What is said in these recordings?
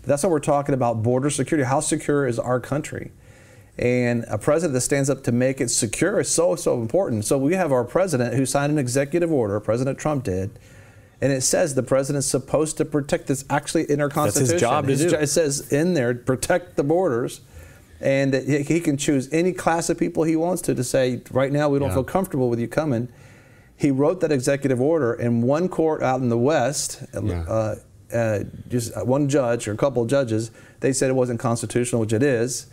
That's what we're talking about, border security. How secure is our country? And a president that stands up to make it secure is so important. So we have our president who signed an executive order, President Trump did, and it says the president's supposed to protect this, actually in our Constitution. That's his job to do. It says in there, protect the borders, and that he can choose any class of people he wants to say, right now we don't feel comfortable with you coming. He wrote that executive order, and one court out in the West, just one judge or a couple of judges, they said it wasn't constitutional, which it is.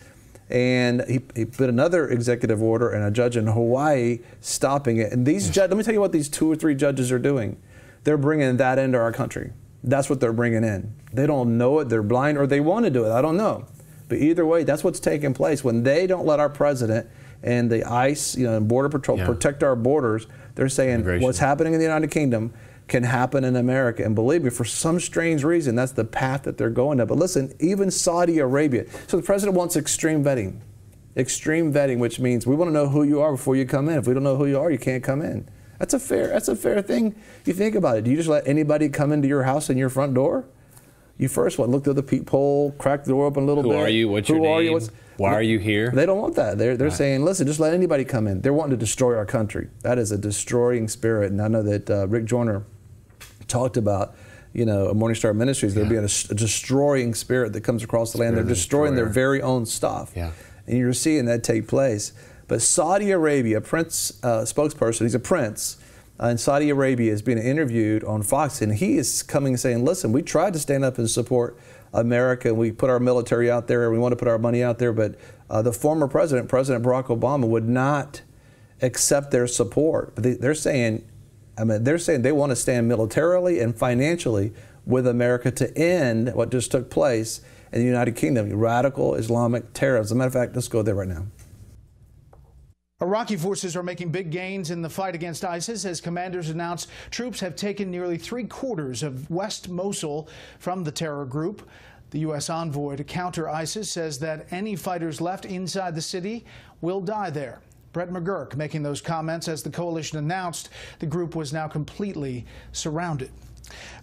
And he put another executive order, and a judge in Hawaii stopping it. And these judges, let me tell you what these 2 or 3 judges are doing. They're bringing that into our country. That's what they're bringing in. They don't know it, they're blind, or they want to do it, I don't know. But either way, that's what's taking place. When they don't let our president and the ICE, Border Patrol protect our borders, they're saying what's happening in the United Kingdom can happen in America. And believe me, for some strange reason, that's the path that they're going to. But listen, even Saudi Arabia. So the president wants extreme vetting. Extreme vetting, which means we want to know who you are before you come in. If we don't know who you are, you can't come in. That's a fair thing. You think about it. Do you just let anybody come into your house and your front door? You first look through the peephole, crack the door open a little bit. Who are you? What's your name? Why are you here? They don't want that. They're saying, listen, just let anybody come in. They're wanting to destroy our country. That is a destroying spirit. And I know that Rick Joyner talked about, Morning Star Ministries, there being a destroying spirit that comes across the land. They're destroying their very own stuff. Yeah. And you're seeing that take place. But Saudi Arabia, prince spokesperson, he's a prince, in Saudi Arabia is being interviewed on Fox, and he is coming and saying, listen, we tried to stand up and support America, and we put our military out there, and we want to put our money out there, but the former president, President Barack Obama, would not accept their support. But they're saying they want to stand militarily and financially with America to end what just took place in the United Kingdom, radical Islamic terror. As a matter of fact, let's go there right now. Iraqi forces are making big gains in the fight against ISIS as commanders announce troops have taken nearly 3/4 of West Mosul from the terror group. The U.S. envoy to counter ISIS says that any fighters left inside the city will die there. Brett McGurk making those comments as the coalition announced the group was now completely surrounded.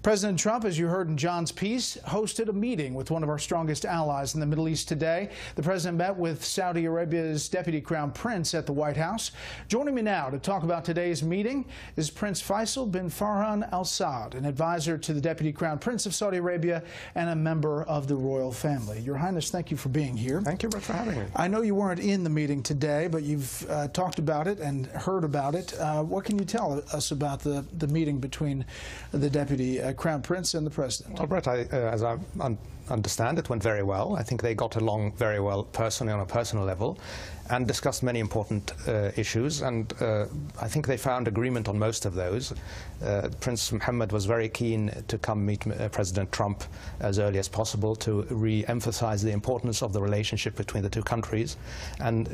President Trump, as you heard in John's piece, hosted a meeting with one of our strongest allies in the Middle East today. The president met with Saudi Arabia's Deputy Crown Prince at the White House. Joining me now to talk about today's meeting is Prince Faisal bin Farhan Al Saud, an advisor to the Deputy Crown Prince of Saudi Arabia and a member of the royal family. Your Highness, thank you for being here. Thank you, Brett, for having me. I know you weren't in the meeting today, but you've talked about it and heard about it. What can you tell us about the meeting between the Deputy Crown Prince and the President? Well, Brett, as I understand, it went very well. I think they got along very well personally on a personal level and discussed many important issues, and I think they found agreement on most of those. Prince Mohammed was very keen to come meet President Trump as early as possible to re-emphasize the importance of the relationship between the two countries and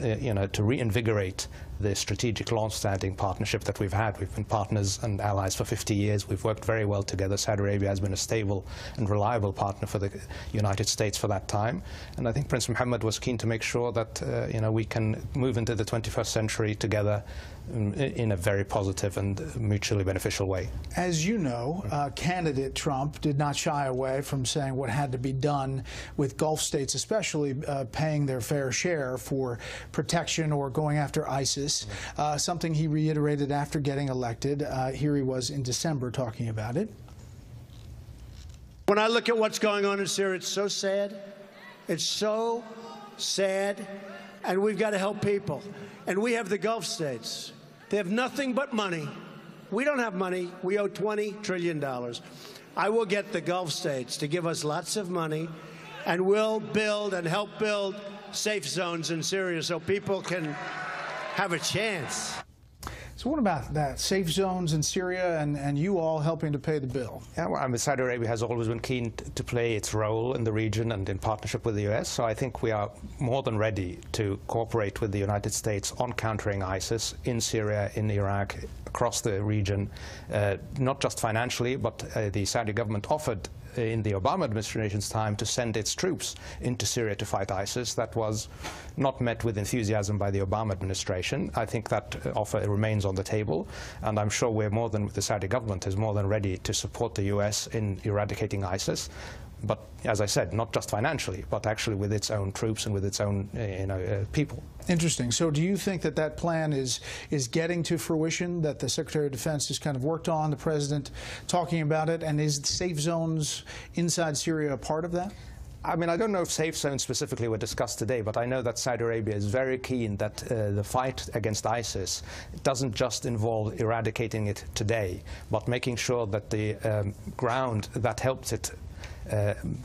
to reinvigorate the strategic long-standing partnership that we've had. We've been partners and allies for 50 years. We've worked very well together. Saudi Arabia has been a stable and reliable partner for the United States for that time. And I think Prince Mohammed was keen to make sure that we can move into the 21st century together in a very positive and mutually beneficial way. As you know, candidate Trump did not shy away from saying what had to be done with Gulf states, especially paying their fair share for protection or going after ISIS, something he reiterated after getting elected. Here he was in December talking about it. When I look at what's going on in Syria, it's so sad. It's so sad. And we've got to help people. And we have the Gulf states. They have nothing but money. We don't have money. We owe $20 trillion. I will get the Gulf states to give us lots of money, and we'll build and help build safe zones in Syria so people can have a chance. So what about that? Safe zones in Syria and you all helping to pay the bill? Yeah, well, Saudi Arabia has always been keen to play its role in the region and in partnership with the U.S., so I think we are more than ready to cooperate with the United States on countering ISIS in Syria, in Iraq, across the region, not just financially, but the Saudi government offered in the Obama administration's time to send its troops into Syria to fight ISIS. That was not met with enthusiasm by the Obama administration. I think that offer remains on the table, and I'm sure the Saudi government is more than ready to support the U.S. in eradicating ISIS. but as I said, not just financially, but actually with its own troops and with its own people. Interesting. So do you think that that plan is getting to fruition, that the Secretary of Defense has kind of worked on, the President talking about it, and is safe zones inside Syria a part of that? I mean, I don't know if safe zones specifically were discussed today, but I know that Saudi Arabia is very keen that the fight against ISIS doesn't just involve eradicating it today, but making sure that the ground that helps it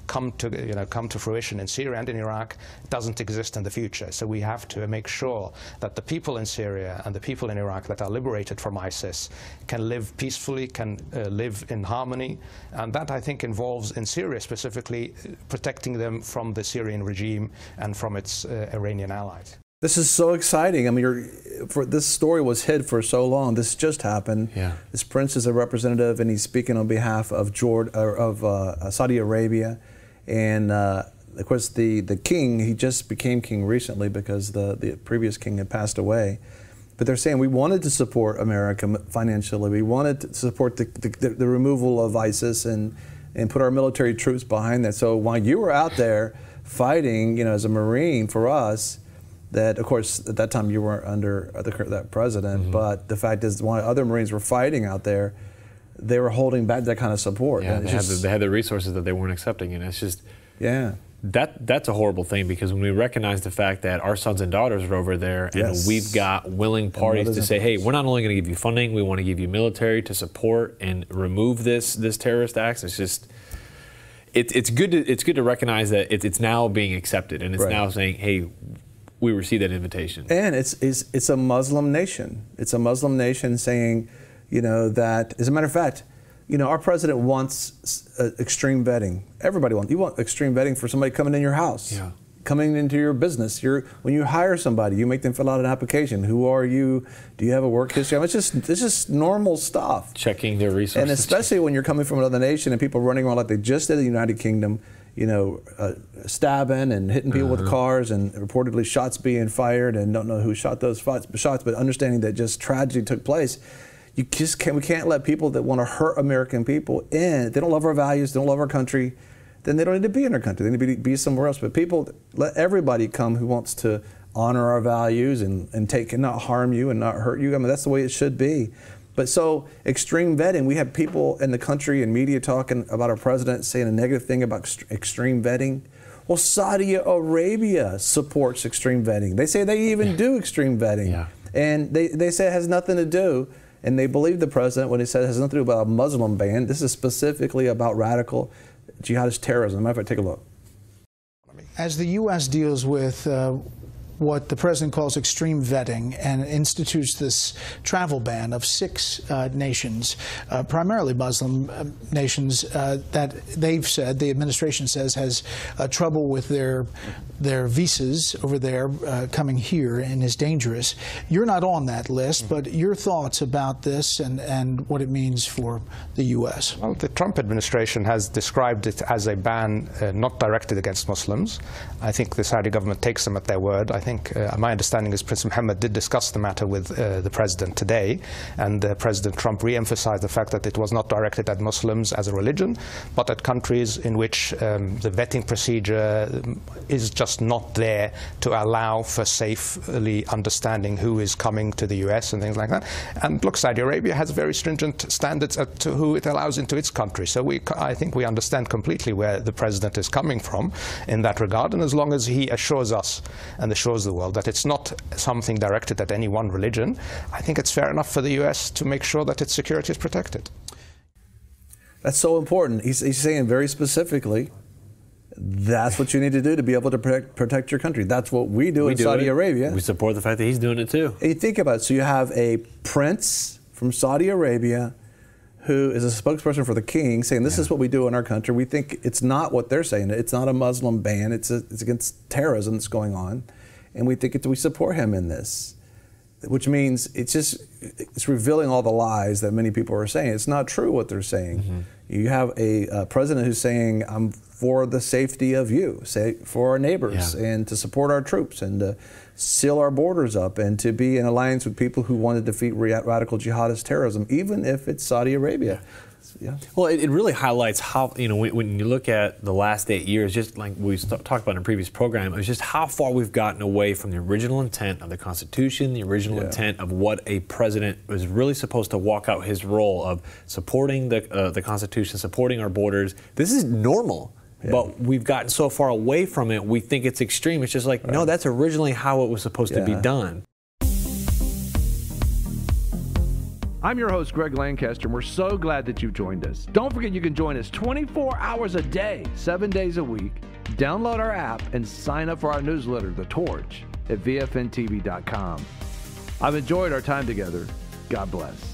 come to fruition in Syria and in Iraq doesn't exist in the future. So we have to make sure that the people in Syria and the people in Iraq that are liberated from ISIS can live peacefully, can live in harmony, and that I think involves in Syria specifically protecting them from the Syrian regime and from its Iranian allies. This is so exciting. I mean, this story was hid for so long. This just happened. Yeah. This prince is a representative, and he's speaking on behalf of Saudi Arabia. And of course, the king, he just became king recently because the previous king had passed away. But they're saying we wanted to support America financially. We wanted to support the removal of ISIS and put our military troops behind that. So while you were out there fighting, as a Marine for us, that, of course, at that time you weren't under that president, but the fact is, while other Marines were fighting out there, they were holding back that kind of support. Yeah, they had the resources that they weren't accepting, and it's just, yeah, that's a horrible thing, because when we recognize the fact that our sons and daughters are over there, and we've got willing parties to say, hey, we're not only going to give you funding, we want to give you military to support and remove this terrorist acts. It's just, it's good to recognize that it's now being accepted, and it's now saying, hey, we received that invitation. And it's a Muslim nation. It's a Muslim nation saying, that, as a matter of fact, our president wants extreme vetting. Everybody wants. You want extreme vetting for somebody coming in your house, coming into your business. When you hire somebody, you make them fill out an application. Who are you? Do you have a work history? I mean, it's just normal stuff. Checking their resources. And especially when you're coming from another nation and people running around like they just did in the United Kingdom, stabbing and hitting people with cars, and reportedly shots being fired, and don't know who shot those shots, but understanding that just tragedy took place. We can't let people that want to hurt American people in. If they don't love our values, they don't love our country, then they don't need to be in our country. They need to be somewhere else. But let everybody come who wants to honor our values and not harm you and not hurt you. I mean, that's the way it should be. But so extreme vetting, we have people in the country and media talking about our president saying a negative thing about extreme vetting. Well, Saudi Arabia supports extreme vetting. They say they even do extreme vetting. Yeah. And they say it has nothing to do, and they believe the president when he said it has nothing to do about a Muslim ban. This is specifically about radical jihadist terrorism. As a matter of fact, take a look. As the U.S. deals with what the president calls extreme vetting and institutes this travel ban of 6 nations, primarily Muslim nations, that they've said, the administration says, has trouble with their visas over there coming here and is dangerous. You're not on that list, but your thoughts about this and what it means for the U.S. Well, the Trump administration has described it as a ban not directed against Muslims. I think the Saudi government takes them at their word. I think my understanding is Prince Mohammed did discuss the matter with the president today, and President Trump re-emphasized the fact that it was not directed at Muslims as a religion, but at countries in which the vetting procedure is just not there to allow for safely understanding who is coming to the U.S. and things like that. And look, Saudi Arabia has very stringent standards to who it allows into its country. So I think we understand completely where the president is coming from in that regard. And as long as he assures us and assures the world that it's not something directed at any one religion, I think it's fair enough for the U.S. to make sure that its security is protected. That's so important. He's saying very specifically, that's what you need to do to be able to protect your country. That's what we do in Saudi Arabia. We support the fact that he's doing it too. And you think about it. So you have a prince from Saudi Arabia who is a spokesperson for the king saying this is what we do in our country. We think it's not what they're saying. It's not a Muslim ban. It's against terrorism that's going on. And we think we support him in this, which means it's revealing all the lies that many people are saying. It's not true what they're saying. You have a president who's saying, I'm for the safety of you, for our neighbors, and to support our troops, and to seal our borders up, and to be in alliance with people who want to defeat radical jihadist terrorism, even if it's Saudi Arabia. Yeah. Well, it really highlights how, when you look at the last 8 years, just like we talked about in a previous program, it's just how far we've gotten away from the original intent of the Constitution, the original intent of what a president was really supposed to walk out his role of supporting the Constitution, supporting our borders. This is normal. Yeah. But we've gotten so far away from it, we think it's extreme. It's just like, no, that's originally how it was supposed to be done. I'm your host, Greg Lancaster, and we're so glad that you've joined us. Don't forget you can join us 24 hours a day, 7 days a week. Download our app and sign up for our newsletter, The Torch, at VFNtv.com. I've enjoyed our time together. God bless.